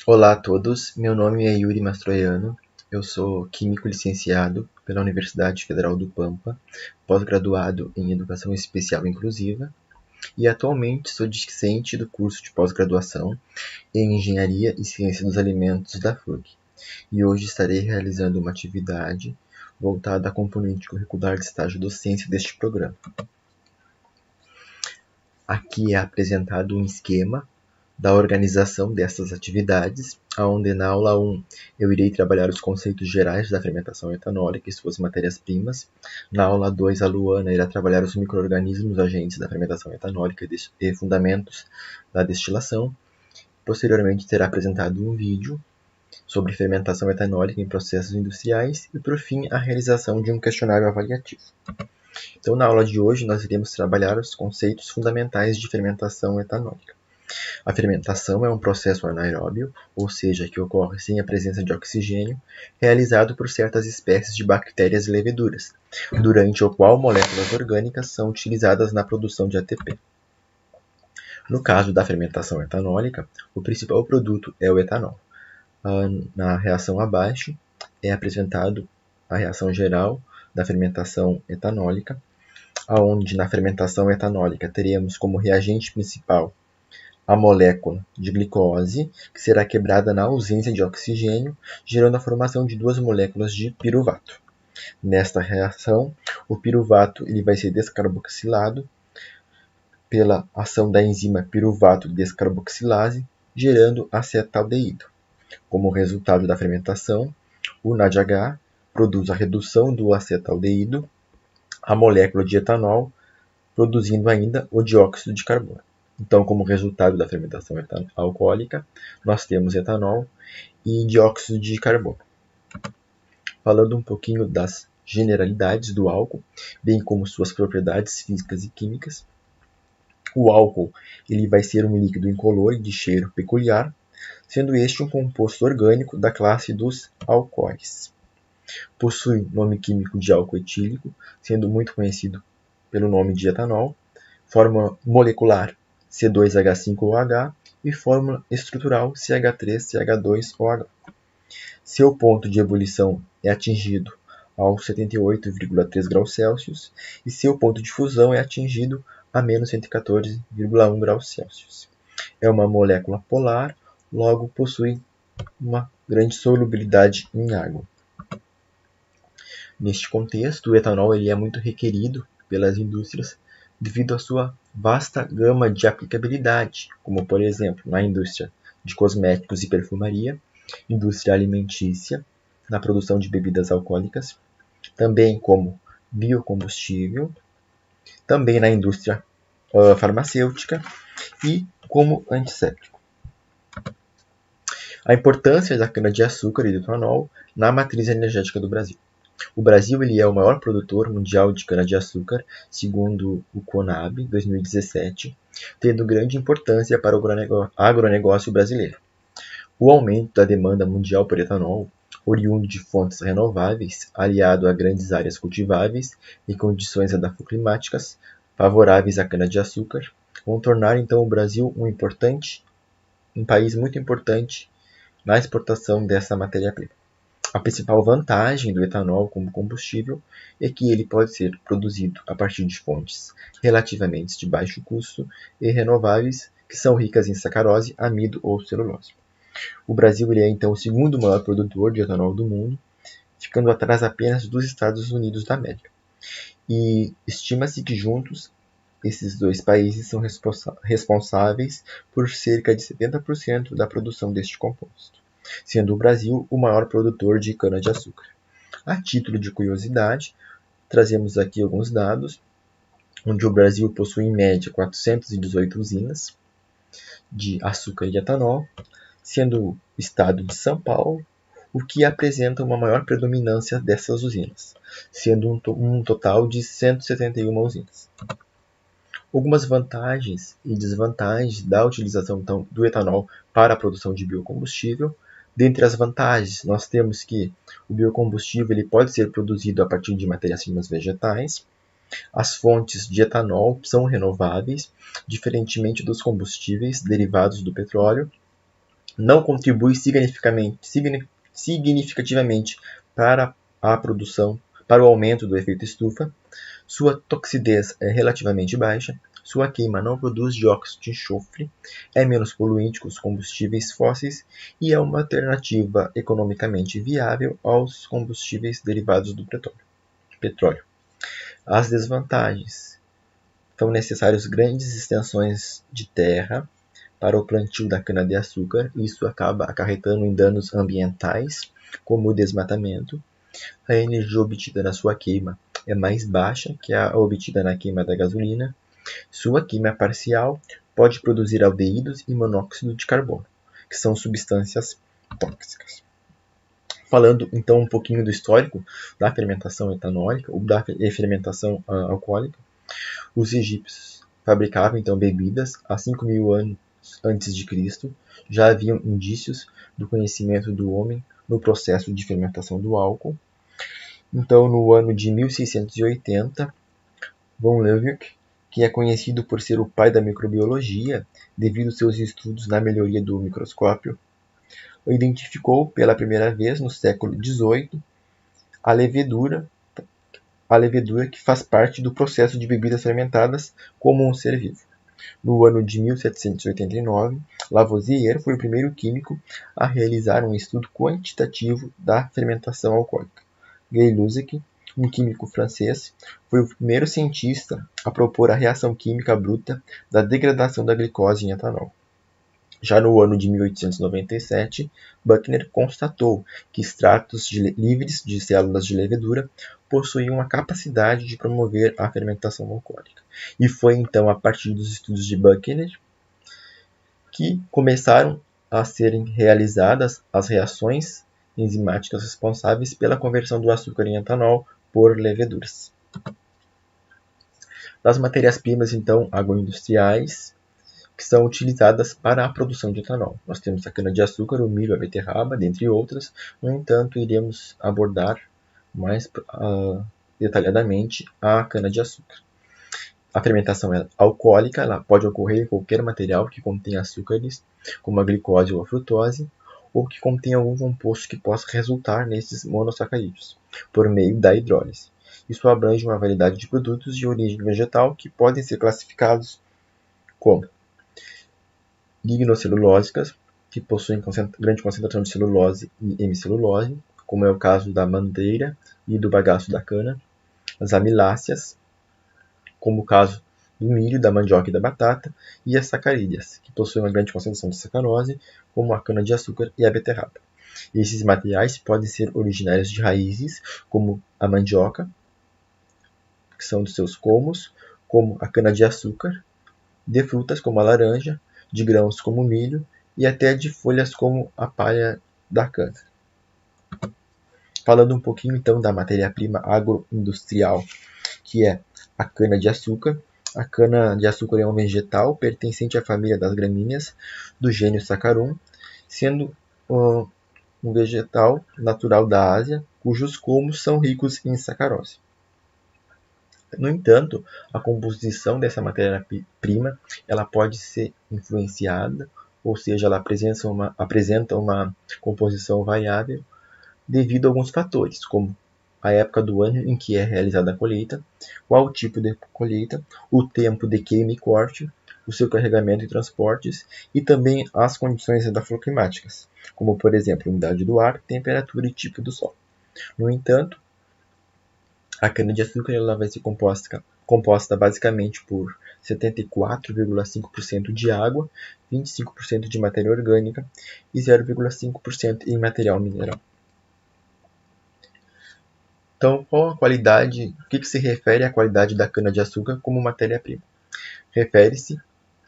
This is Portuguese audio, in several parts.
Olá a todos, meu nome é Yuri Mastroianno, eu sou químico licenciado pela Universidade Federal do Pampa, pós-graduado em Educação Especial Inclusiva e atualmente sou discente do curso de pós-graduação em Engenharia e Ciência dos Alimentos da FURG. E hoje estarei realizando uma atividade voltada à componente curricular de estágio docência deste programa. Aqui é apresentado um esquema da organização dessas atividades, onde na aula 1 eu irei trabalhar os conceitos gerais da fermentação etanólica e suas matérias-primas. Na aula 2, a Luana irá trabalhar os micro-organismos agentes da fermentação etanólica e fundamentos da destilação. Posteriormente, será apresentado um vídeo sobre fermentação etanólica em processos industriais e, por fim, a realização de um questionário avaliativo. Então, na aula de hoje, nós iremos trabalhar os conceitos fundamentais de fermentação etanólica. A fermentação é um processo anaeróbio, ou seja, que ocorre sem a presença de oxigênio, realizado por certas espécies de bactérias e leveduras, durante o qual moléculas orgânicas são utilizadas na produção de ATP. No caso da fermentação etanólica, o principal produto é o etanol. Na reação abaixo é apresentado a reação geral da fermentação etanólica, onde na fermentação etanólica teremos como reagente principal a molécula de glicose, que será quebrada na ausência de oxigênio, gerando a formação de duas moléculas de piruvato. Nesta reação, o piruvato ele vai ser descarboxilado pela ação da enzima piruvato descarboxilase, gerando acetaldeído. Como resultado da fermentação, o NADH produz a redução do acetaldeído, a molécula de etanol, produzindo ainda o dióxido de carbono. Então, como resultado da fermentação alcoólica, nós temos etanol e dióxido de carbono. Falando um pouquinho das generalidades do álcool, bem como suas propriedades físicas e químicas. O álcool ele vai ser um líquido incolor e de cheiro peculiar, sendo este um composto orgânico da classe dos alcoóis. Possui nome químico de álcool etílico, sendo muito conhecido pelo nome de etanol, fórmula molecular C2H5OH e fórmula estrutural CH3CH2OH. Seu ponto de ebulição é atingido aos 78,3 graus Celsius e seu ponto de fusão é atingido a menos 114,1 graus Celsius. É uma molécula polar, logo possui uma grande solubilidade em água. Neste contexto, o etanol ele é muito requerido pelas indústrias devido à sua vasta gama de aplicabilidade, como por exemplo na indústria de cosméticos e perfumaria, indústria alimentícia, na produção de bebidas alcoólicas, também como biocombustível, também na indústria farmacêutica e como antisséptico. A importância da cana-de-açúcar e do etanol na matriz energética do Brasil. O Brasil ele é o maior produtor mundial de cana-de-açúcar, segundo o CONAB 2017, tendo grande importância para o agronegócio brasileiro. O aumento da demanda mundial por etanol, oriundo de fontes renováveis, aliado a grandes áreas cultiváveis e condições edafoclimáticas favoráveis à cana-de-açúcar, vão tornar então o Brasil um país muito importante na exportação dessa matéria-prima. A principal vantagem do etanol como combustível é que ele pode ser produzido a partir de fontes relativamente de baixo custo e renováveis, que são ricas em sacarose, amido ou celulose. O Brasil é então o segundo maior produtor de etanol do mundo, ficando atrás apenas dos Estados Unidos da América. E estima-se que juntos esses dois países são responsáveis por cerca de 70% da produção deste composto, sendo o Brasil o maior produtor de cana-de-açúcar. A título de curiosidade, trazemos aqui alguns dados, onde o Brasil possui em média 418 usinas de açúcar e etanol, sendo o estado de São Paulo o que apresenta uma maior predominância dessas usinas, sendo um total de 171 usinas. Algumas vantagens e desvantagens da utilização então, do etanol para a produção de biocombustível. Dentre as vantagens, nós temos que o biocombustível ele pode ser produzido a partir de matérias-primas vegetais. As fontes de etanol são renováveis, diferentemente dos combustíveis derivados do petróleo. não contribui significativamente para a produção, para o aumento do efeito estufa, sua toxidez é relativamente baixa, sua queima não produz dióxido de enxofre, é menos poluente que os combustíveis fósseis e é uma alternativa economicamente viável aos combustíveis derivados do petróleo. As desvantagens: são necessárias grandes extensões de terra para o plantio da cana-de-açúcar, e isso acaba acarretando em danos ambientais, como o desmatamento. A energia obtida na sua queima é mais baixa que a obtida na queima da gasolina. Sua queima parcial pode produzir aldeídos e monóxido de carbono, que são substâncias tóxicas. Falando então um pouquinho do histórico da fermentação etanólica ou da fermentação alcoólica, os egípcios fabricavam então bebidas há 5.000 anos antes de Cristo. Já haviam indícios do conhecimento do homem no processo de fermentação do álcool. Então, no ano de 1680, von Leeuwenhoek, que é conhecido por ser o pai da microbiologia, devido aos seus estudos na melhoria do microscópio, identificou pela primeira vez no século XVIII a levedura que faz parte do processo de bebidas fermentadas como um ser vivo. No ano de 1789, Lavoisier foi o primeiro químico a realizar um estudo quantitativo da fermentação alcoólica. Gay-Lussac, um químico francês, foi o primeiro cientista a propor a reação química bruta da degradação da glicose em etanol. Já no ano de 1897, Buckner constatou que extratos livres de células de levedura possuíam a capacidade de promover a fermentação alcoólica. E foi então a partir dos estudos de Buckner que começaram a serem realizadas as reações enzimáticas responsáveis pela conversão do açúcar em etanol por leveduras. Das matérias-primas, então, agroindustriais, que são utilizadas para a produção de etanol. Nós temos a cana-de-açúcar, o milho, a beterraba, dentre outras. No entanto, iremos abordar mais detalhadamente a cana-de-açúcar. A fermentação alcoólica ela pode ocorrer em qualquer material que contenha açúcares, como a glicose ou a frutose, ou que contém algum composto que possa resultar nesses monossacarídeos, por meio da hidrólise. Isso abrange uma variedade de produtos de origem vegetal que podem ser classificados como lignocelulósicas, que possuem grande concentração de celulose e hemicelulose, como é o caso da manteiga e do bagaço da cana. As amiláceas, como o caso do milho, da mandioca e da batata. E as sacarídeas, que possuem uma grande concentração de sacarose, como a cana-de-açúcar e a beterraba. Esses materiais podem ser originários de raízes, como a mandioca, que são dos seus colmos, como a cana-de-açúcar, de frutas como a laranja, de grãos como o milho e até de folhas como a palha da cana. Falando um pouquinho então da matéria-prima agroindustrial, que é a cana-de-açúcar. A cana-de-açúcar é um vegetal pertencente à família das gramíneas do gênero Saccharum, sendo um vegetal natural da Ásia, cujos colmos são ricos em sacarose. No entanto, a composição dessa matéria-prima ela pode ser influenciada, ou seja, ela apresenta uma composição variável devido a alguns fatores, como a época do ano em que é realizada a colheita, qual tipo de colheita, o tempo de queima e corte, o seu carregamento e transportes e também as condições edafoclimáticas, como por exemplo, umidade do ar, temperatura e tipo do solo. No entanto, a cana-de-açúcar ela vai ser composta basicamente por 74,5% de água, 25% de matéria orgânica e 0,5% em material mineral. Então, qual a qualidade, o que se refere à qualidade da cana-de-açúcar como matéria-prima? Refere-se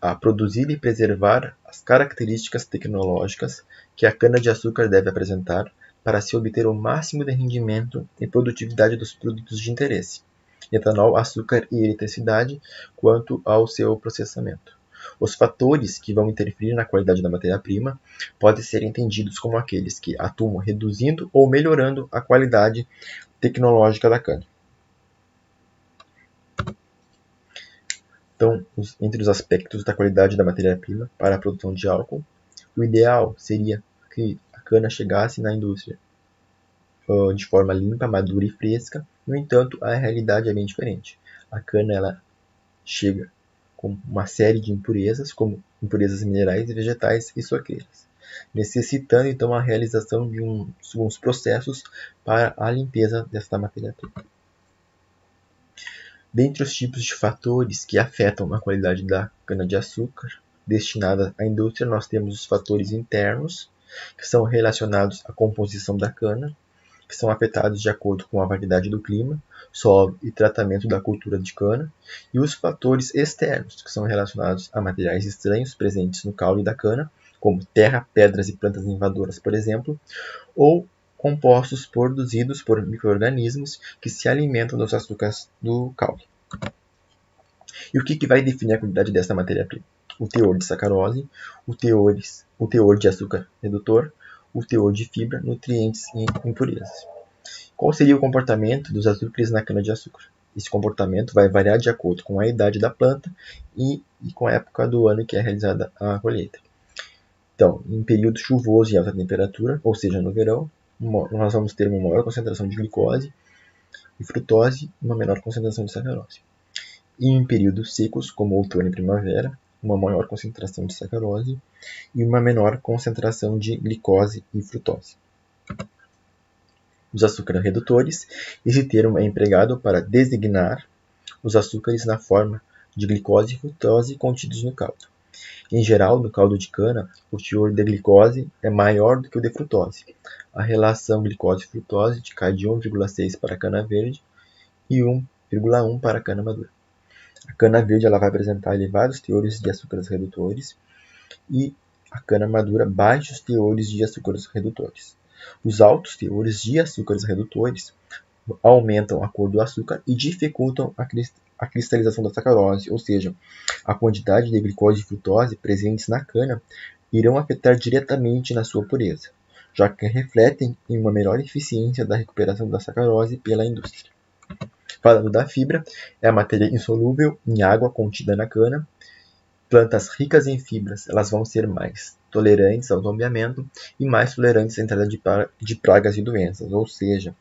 a produzir e preservar as características tecnológicas que a cana-de-açúcar deve apresentar para se obter o máximo de rendimento e produtividade dos produtos de interesse, etanol, açúcar e eletricidade, quanto ao seu processamento. Os fatores que vão interferir na qualidade da matéria-prima podem ser entendidos como aqueles que atuam reduzindo ou melhorando a qualidade tecnológica da cana. Então, entre os aspectos da qualidade da matéria-prima para a produção de álcool, O ideal seria que a cana chegasse na indústria de forma limpa, madura e fresca. No entanto, a realidade é bem diferente. A cana ela chega com uma série de impurezas, como impurezas minerais, vegetais e sucreiras, necessitando então a realização de uns processos para a limpeza desta matéria-prima. Dentre os tipos de fatores que afetam a qualidade da cana-de-açúcar destinada à indústria, nós temos os fatores internos, que são relacionados à composição da cana, que são afetados de acordo com a variedade do clima, solo e tratamento da cultura de cana, e os fatores externos, que são relacionados a materiais estranhos presentes no caule da cana, como terra, pedras e plantas invadoras, por exemplo, ou compostos produzidos por micro-organismos que se alimentam dos açúcares do caule. E o que vai definir a qualidade dessa matéria-prima? O teor de sacarose, o teor de açúcar redutor, o teor de fibra, nutrientes e impurezas. Qual seria o comportamento dos açúcares na cana-de-açúcar? Esse comportamento vai variar de acordo com a idade da planta e com a época do ano que é realizada a colheita. Então, em período chuvoso e alta temperatura, ou seja, no verão, nós vamos ter uma maior concentração de glicose e frutose e uma menor concentração de sacarose. E em períodos secos, como outono e primavera, uma maior concentração de sacarose e uma menor concentração de glicose e frutose. Os açúcares redutores, esse termo é empregado para designar os açúcares na forma de glicose e frutose contidos no caldo. Em geral, no caldo de cana, o teor de glicose é maior do que o de frutose. A relação glicose-frutose cai de 1,6 para a cana verde e 1,1 para a cana madura. A cana verde ela vai apresentar elevados teores de açúcares redutores e a cana madura baixos teores de açúcares redutores. Os altos teores de açúcares redutores aumentam a cor do açúcar e dificultam a cristalização da sacarose, ou seja, a quantidade de glicose e frutose presentes na cana irão afetar diretamente na sua pureza, já que refletem em uma melhor eficiência da recuperação da sacarose pela indústria. Falando da fibra, é a matéria insolúvel em água contida na cana. Plantas ricas em fibras elas vão ser mais tolerantes ao tombeamento e mais tolerantes à entrada de pragas e doenças, ou seja,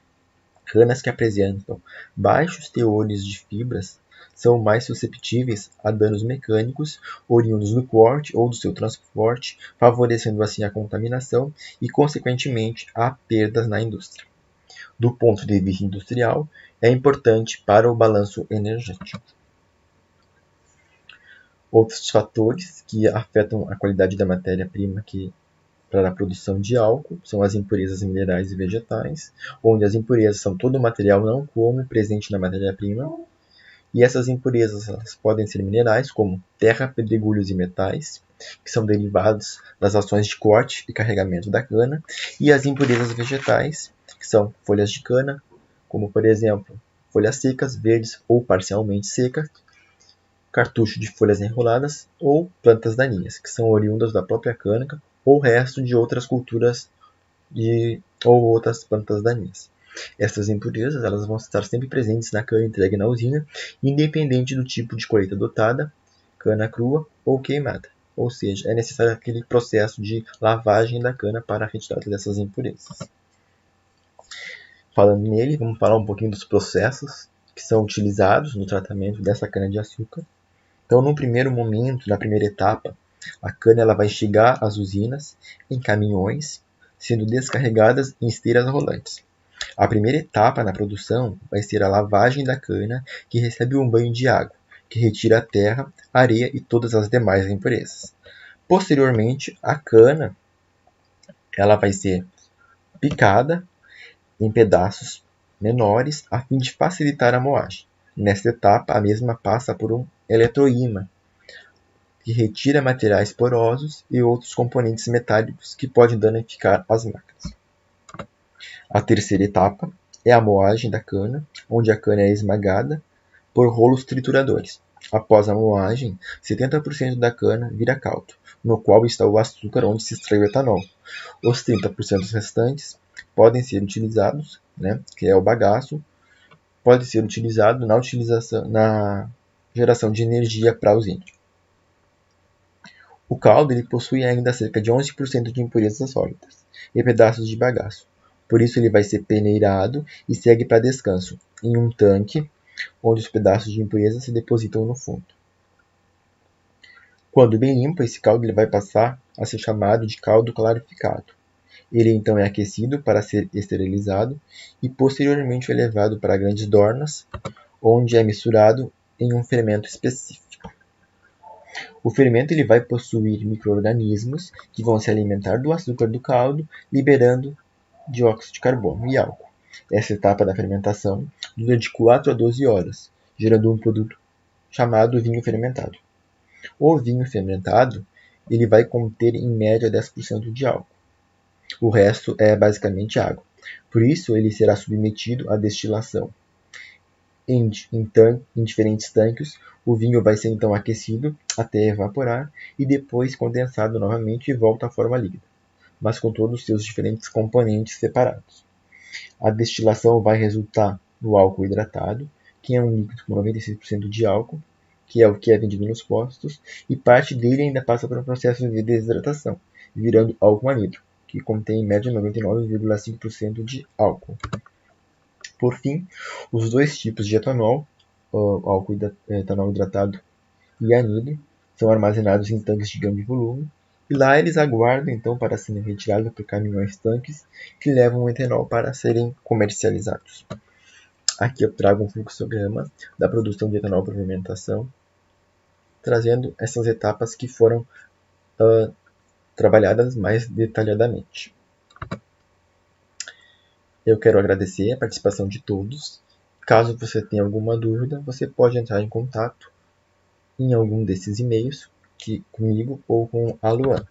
canas que apresentam baixos teores de fibras são mais susceptíveis a danos mecânicos oriundos do corte ou do seu transporte, favorecendo assim a contaminação e, consequentemente, a perdas na indústria. Do ponto de vista industrial, é importante para o balanço energético. Outros fatores que afetam a qualidade da matéria-prima para a produção de álcool são as impurezas minerais e vegetais, onde as impurezas são todo o material não como presente na matéria-prima, e essas impurezas elas podem ser minerais, como terra, pedregulhos e metais, que são derivados das ações de corte e carregamento da cana, e as impurezas vegetais, que são folhas de cana, como por exemplo, folhas secas, verdes ou parcialmente secas, cartucho de folhas enroladas ou plantas daninhas, que são oriundas da própria cana ou resto de outras culturas ou outras plantas daninhas. Essas impurezas elas vão estar sempre presentes na cana entregue na usina, independente do tipo de colheita adotada, cana crua ou queimada. Ou seja, é necessário aquele processo de lavagem da cana para a retirada dessas impurezas. Falando nele, vamos falar um pouquinho dos processos que são utilizados no tratamento dessa cana-de-açúcar. Então, no primeiro momento, na primeira etapa, a cana ela vai chegar às usinas em caminhões, sendo descarregadas em esteiras rolantes. A primeira etapa na produção vai ser a lavagem da cana, que recebe um banho de água, que retira a terra, areia e todas as demais impurezas. Posteriormente, a cana ela vai ser picada em pedaços menores a fim de facilitar a moagem. Nesta etapa, a mesma passa por um eletroímã, que retira materiais porosos e outros componentes metálicos que podem danificar as máquinas. A terceira etapa é a moagem da cana, onde a cana é esmagada por rolos trituradores. Após a moagem, 70% da cana vira caldo, no qual está o açúcar onde se extrai o etanol. Os 30% restantes podem ser utilizados, que é o bagaço, pode ser utilizado na geração de energia para a usina. O caldo ele possui ainda cerca de 11% de impurezas sólidas e pedaços de bagaço. Por isso ele vai ser peneirado e segue para descanso em um tanque onde os pedaços de impureza se depositam no fundo. Quando bem limpo, esse caldo ele vai passar a ser chamado de caldo clarificado. Ele então é aquecido para ser esterilizado e posteriormente é levado para grandes dornas, onde é misturado em um fermento específico. O fermento ele vai possuir micro-organismos que vão se alimentar do açúcar do caldo, liberando dióxido de carbono e álcool. Essa etapa da fermentação dura de 4 a 12 horas, gerando um produto chamado vinho fermentado. O vinho fermentado ele vai conter em média 10% de álcool. O resto é basicamente água. Por isso, ele será submetido à destilação. Em diferentes tanques, o vinho vai ser então aquecido até evaporar e depois condensado novamente e volta à forma líquida, mas com todos os seus diferentes componentes separados. A destilação vai resultar no álcool hidratado, que é um líquido com 96% de álcool, que é o que é vendido nos postos, e parte dele ainda passa por um processo de desidratação, virando álcool anidro, que contém em média 99,5% de álcool. Por fim, os dois tipos de etanol, etanol hidratado e anidro, são armazenados em tanques de grande volume, e lá eles aguardam então para serem retirados por caminhões-tanques que levam o etanol para serem comercializados. Aqui eu trago um fluxograma da produção de etanol por fermentação, trazendo essas etapas que foram trabalhadas mais detalhadamente. Eu quero agradecer a participação de todos. Caso você tenha alguma dúvida, você pode entrar em contato em algum desses e-mails comigo ou com a Luana.